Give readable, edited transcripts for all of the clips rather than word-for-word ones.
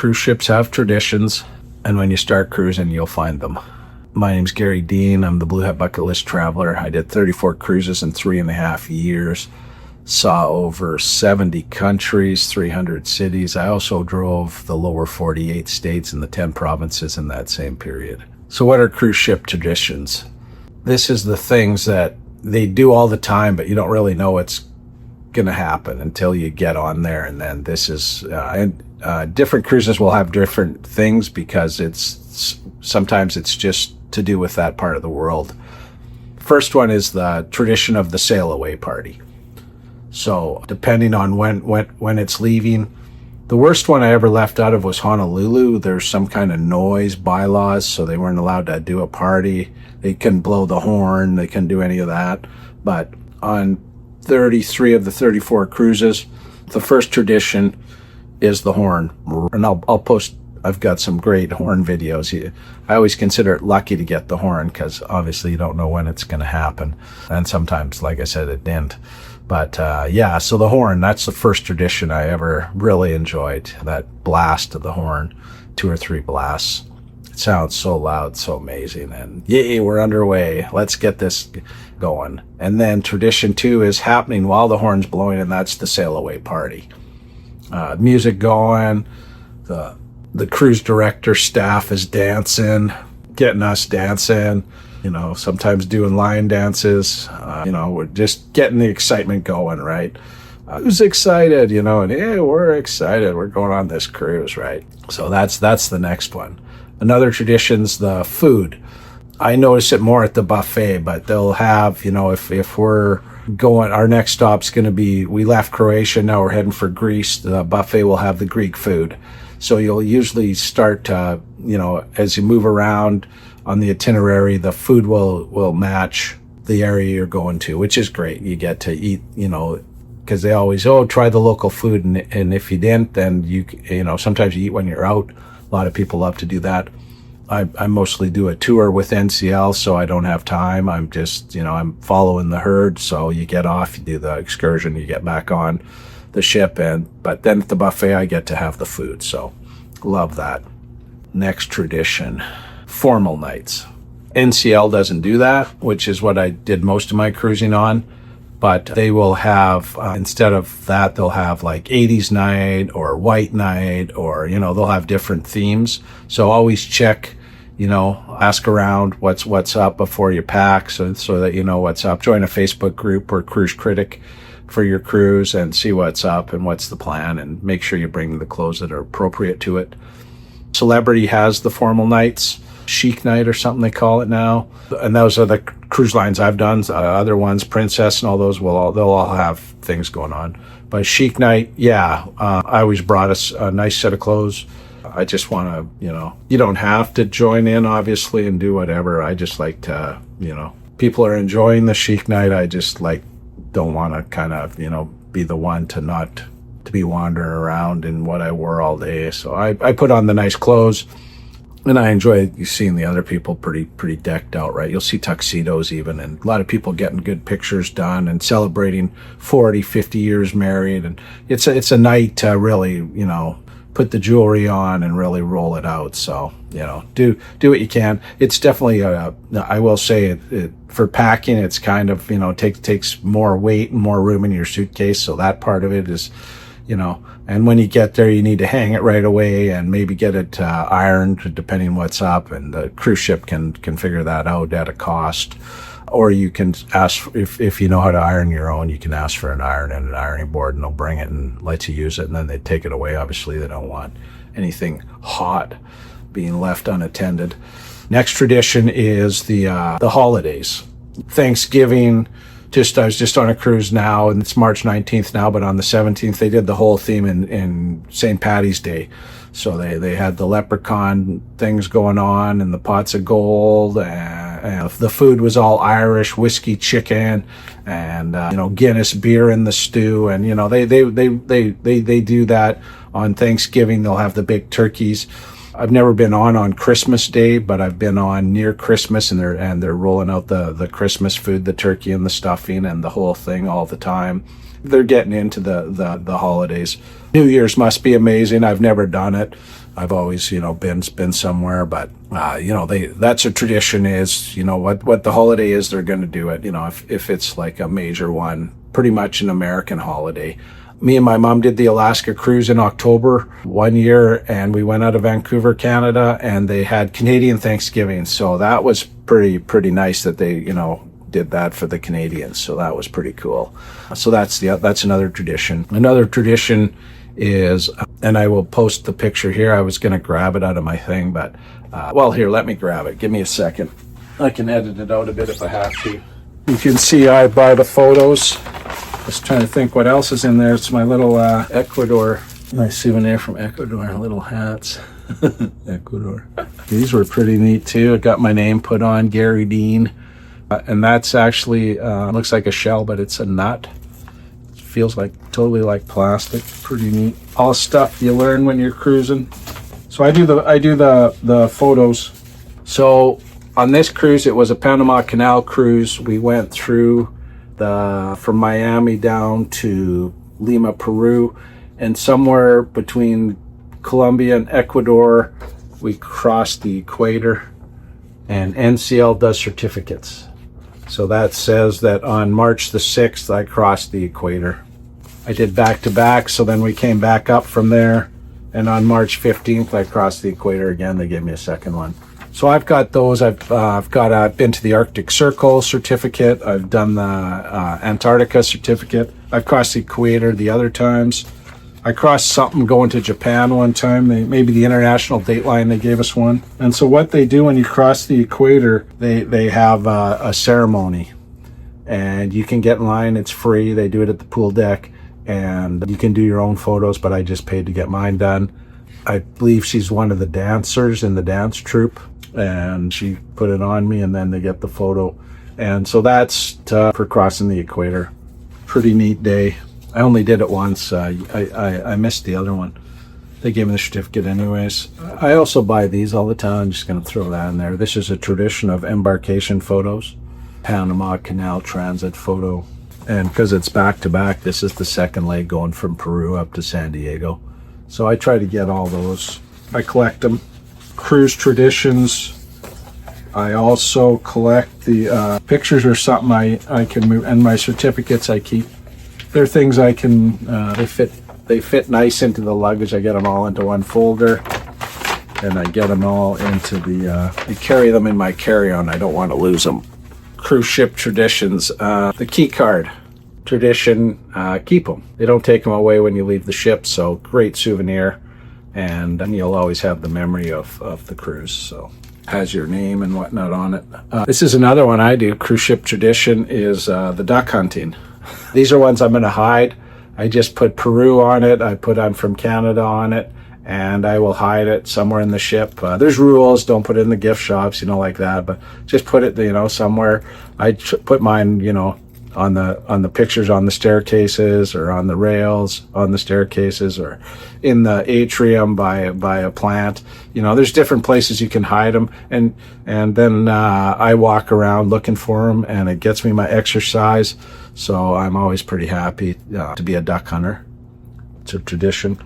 cruise ships have traditions, and when you start cruising, you'll find them. My name's Gary Dean. I'm the Blue Hat Bucket List Traveler. I did 34 cruises in 3.5 years, saw over 70 countries, 300 cities. I also drove the lower 48 states and the 10 provinces in that same period. So what are cruise ship traditions? This is the things that they do all the time, but you don't really know it's going to happen until you get on there. And then this is, different cruises will have different things because sometimes it's just to do with that part of the world. First one is the tradition of the sail away party. So depending on when it's leaving, the worst one I ever left out of was Honolulu. There's some kind of noise bylaws, so they weren't allowed to do a party. They couldn't blow the horn. They couldn't do any of that. But on 33 of the 34 cruises, the first tradition is the horn. And I'll post, I've got some great horn videos. I always consider it lucky to get the horn because obviously you don't know when it's going to happen. And sometimes, like I said, it didn't. But so the horn, that's the first tradition I ever really enjoyed, that blast of the horn, 2 or 3 blasts. It sounds so loud, so amazing. And yay, we're underway. Let's get this going. And then tradition 2 is happening while the horn's blowing, and that's the sail away party. Music going, the cruise director staff is dancing, getting us dancing, sometimes doing line dances, we're just getting the excitement going, right? Who's excited, and hey, we're excited. We're going on this cruise, right? So that's the next one. Another tradition's the food. I notice it more at the buffet, but they'll have, if we're going, our next stop's going to be, we left Croatia, now we're heading for Greece. The buffet will have the Greek food. So you'll usually start, as you move around on the itinerary, the food will match the area you're going to, which is great. You get to eat, because they always, try the local food. And if you didn't, then sometimes you eat when you're out. A lot of people love to do that. I mostly do a tour with NCL, so I don't have time. I'm just, I'm following the herd. So you get off, you do the excursion, you get back on the ship, but then at the buffet, I get to have the food. So love that. Next tradition, formal nights. NCL doesn't do that, which is what I did most of my cruising on. But they will have, instead of that, they'll have like 80s night or white night, or, they'll have different themes. So always check, ask around what's up before you pack so that you know what's up. Join a Facebook group or Cruise Critic for your cruise and see what's up and what's the plan, and make sure you bring the clothes that are appropriate to it. Celebrity has the formal nights. Chic night or something they call it now, and those are the cruise lines I've done. Other ones, Princess and all those, they'll all have things going on. But chic night, I always brought a nice set of clothes. I just want to, you don't have to join in obviously and do whatever. I just like to, people are enjoying the chic night. I just don't want to kind of, be the one to be wandering around in what I wore all day. So I put on the nice clothes. And I enjoy seeing the other people pretty decked out, right? You'll see tuxedos even, and a lot of people getting good pictures done and celebrating 40, 50 years married. And it's a night to really, put the jewelry on and really roll it out. So, do what you can. It's definitely, I will say for packing, it's kind of, takes more weight and more room in your suitcase. So that part of it is, and when you get there, you need to hang it right away and maybe get it ironed, depending what's up. And the cruise ship can figure that out at a cost. Or you can ask, if you know how to iron your own, you can ask for an iron and an ironing board, and they'll bring it and let you use it. And then they take it away. Obviously, they don't want anything hot being left unattended. Next tradition is the holidays. Thanksgiving. I was just on a cruise now, and it's March 19th now, but on the 17th, they did the whole theme in St. Patty's Day. So they had the leprechaun things going on and the pots of gold, and the food was all Irish, whiskey chicken, and, Guinness beer in the stew. And, they do that on Thanksgiving. They'll have the big turkeys. I've never been on Christmas Day, but I've been on near Christmas, and they're rolling out the Christmas food, the turkey and the stuffing and the whole thing all the time. They're getting into the holidays New Year's must be amazing. I've never done it. I've always, been somewhere, but that's a tradition. Is what the holiday is, they're going to do it. If it's like a major one, pretty much an American holiday. Me and my mom did the Alaska cruise in October one year, and we went out of Vancouver, Canada, and they had Canadian Thanksgiving. So that was pretty nice that they, did that for the Canadians. So that was pretty cool. So that's another tradition. Another tradition is, and I will post the picture here. I was going to grab it out of my thing, but here, let me grab it. Give me a second. I can edit it out a bit if I have to. You can see I buy the photos. Just trying to think what else is in there. It's my little Ecuador, nice souvenir from Ecuador, little hats. Ecuador. These were pretty neat too. I got my name put on, Gary Dean. And that's actually, looks like a shell, but it's a nut. It feels totally like plastic. Pretty neat. All stuff you learn when you're cruising. So I do the photos. So on this cruise, it was a Panama Canal cruise. We went through from Miami down to Lima, Peru, and somewhere between Colombia and Ecuador, we crossed the equator, and NCL does certificates. So that says that on March the 6th, I crossed the equator. I did back-to-back, so then we came back up from there, and on March 15th, I crossed the equator again. They gave me a second one. So I've got those. I've been to the Arctic Circle certificate. I've done the Antarctica certificate. I've crossed the equator the other times. I crossed something going to Japan one time. Maybe the International Dateline, they gave us one. And so what they do when you cross the equator, they have a ceremony. And you can get in line. It's free. They do it at the pool deck. And you can do your own photos, but I just paid to get mine done. I believe she's one of the dancers in the dance troupe. And she put it on me, and then they get the photo. And so that's for crossing the equator. Pretty neat day. I only did it once. I missed the other one. They gave me the certificate anyways. I also buy these all the time. I'm just going to throw that in there. This is a tradition of embarkation photos. Panama Canal transit photo. And because it's back-to-back, this is the second leg going from Peru up to San Diego. So I try to get all those. I collect them. Cruise traditions. I also collect the pictures or something I can move, and my certificates I keep. They're things I can. They fit nice into the luggage. I get them all into one folder, and I get them all into I carry them in my carry-on. I don't want to lose them. Cruise ship traditions. The key card tradition. Keep them. They don't take them away when you leave the ship. So great souvenir. And then you'll always have the memory of the cruise. So has your name and whatnot on it. This is another one I do. Cruise ship tradition is the duck hunting. These are ones I'm going to hide. I just put Peru on it. I put I'm from Canada on it, and I will hide it somewhere in the ship. There's rules. Don't put it in the gift shops, like that. But just put it, somewhere. I put mine, on the pictures on the staircases, or on the rails on the staircases, or in the atrium by a plant. There's different places you can hide them, and then I walk around looking for them, and it gets me my exercise. So I'm always pretty happy to be a duck hunter. It's a tradition.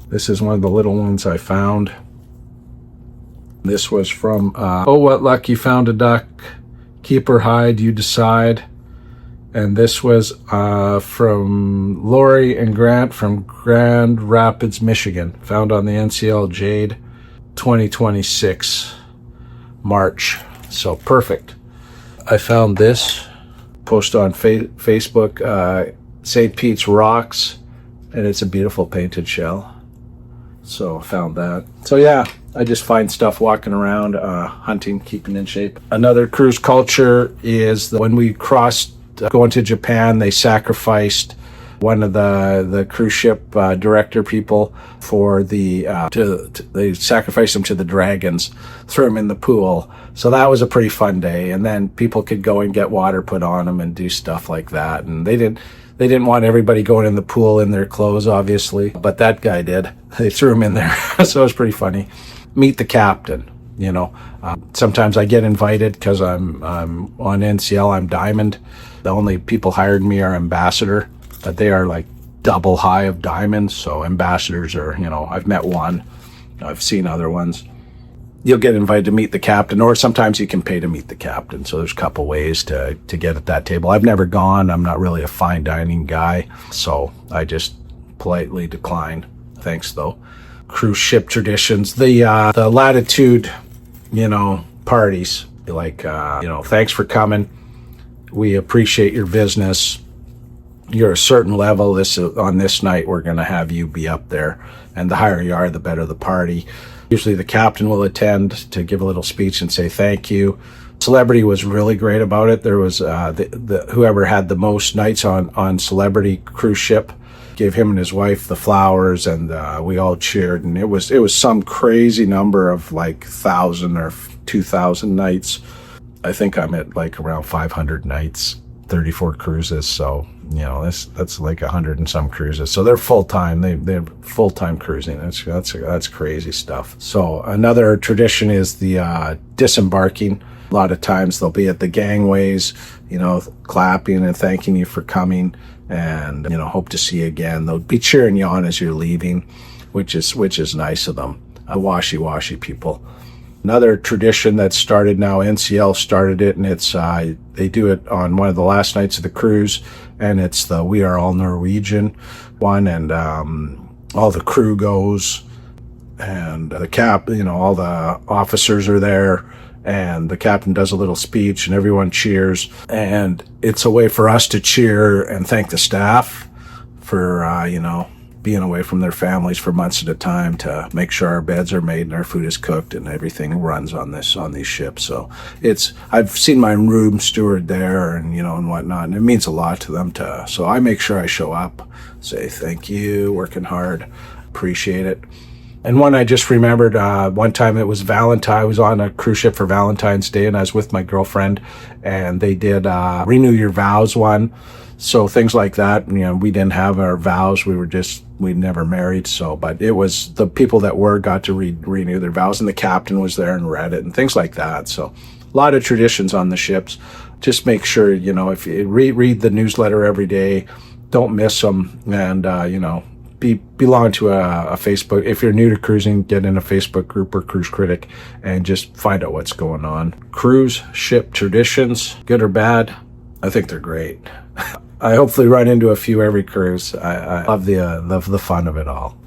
This is one of the little ones I found. This was from Oh What Luck You Found a Duck, Keep or Hide, You Decide. And this was from Lori and Grant from Grand Rapids, Michigan. Found on the NCL Jade 2026 March. So perfect. I found this post on Facebook, St. Pete's Rocks, and it's a beautiful painted shell. So I found that. So yeah, I just find stuff walking around, hunting, keeping in shape. Another cruise culture is when we crossed going to Japan, they sacrificed one of the cruise ship director people for they sacrificed him to the dragons, threw him in the pool. So that was a pretty fun day. And then people could go and get water put on them and do stuff like that. And they didn't want everybody going in the pool in their clothes, obviously, but that guy did. They threw him in there. So it was pretty funny. Meet the captain. Sometimes I get invited because I'm on NCL. I'm Diamond. The only people hired me are ambassador, but they are like double high of diamonds. So ambassadors are, I've met one. I've seen other ones. You'll get invited to meet the captain, or sometimes you can pay to meet the captain. So there's a couple ways to get at that table. I've never gone. I'm not really a fine dining guy, so I just politely decline. Thanks, though. Cruise ship traditions. The latitude, parties. Like, thanks for coming. We appreciate your business. You're a certain level. On this night, we're going to have you be up there. And the higher you are, the better the party. Usually the captain will attend to give a little speech and say thank you. Celebrity was really great about it. There was whoever had the most nights on Celebrity cruise ship gave him and his wife the flowers, and we all cheered. And it was some crazy number of like 1,000 or 2,000 nights. I think I'm at like around 500 nights, 34 cruises. So that's like 100 and some cruises. So they're full time. They're full time cruising. That's crazy stuff. So another tradition is the disembarking. A lot of times they'll be at the gangways, clapping and thanking you for coming, and hope to see you again. They'll be cheering you on as you're leaving, which is nice of them. Washy people. Another tradition that started now, NCL started it, and it's they do it on one of the last nights of the cruise, and it's the We Are All Norwegian one, and all the crew goes, and all the officers are there, and the captain does a little speech, and everyone cheers, and it's a way for us to cheer and thank the staff for being away from their families for months at a time to make sure our beds are made and our food is cooked and everything runs on these ships. So I've seen my room steward there and and whatnot, and it means a lot to them so I make sure I show up, say thank you, working hard, appreciate it. And one I just remembered, one time it was Valentine. I was on a cruise ship for Valentine's Day, and I was with my girlfriend, and they did Renew Your Vows one. So things like that, we didn't have our vows. We'd never married. But it was the people that got to renew their vows, and the captain was there and read it and things like that. So a lot of traditions on the ships. Just make sure, if you read the newsletter every day, don't miss them. And, belong to a Facebook. If you're new to cruising, get in a Facebook group or Cruise Critic and just find out what's going on. Cruise ship traditions, good or bad, I think they're great. I hopefully run into a few every cruise. I love the fun of it all.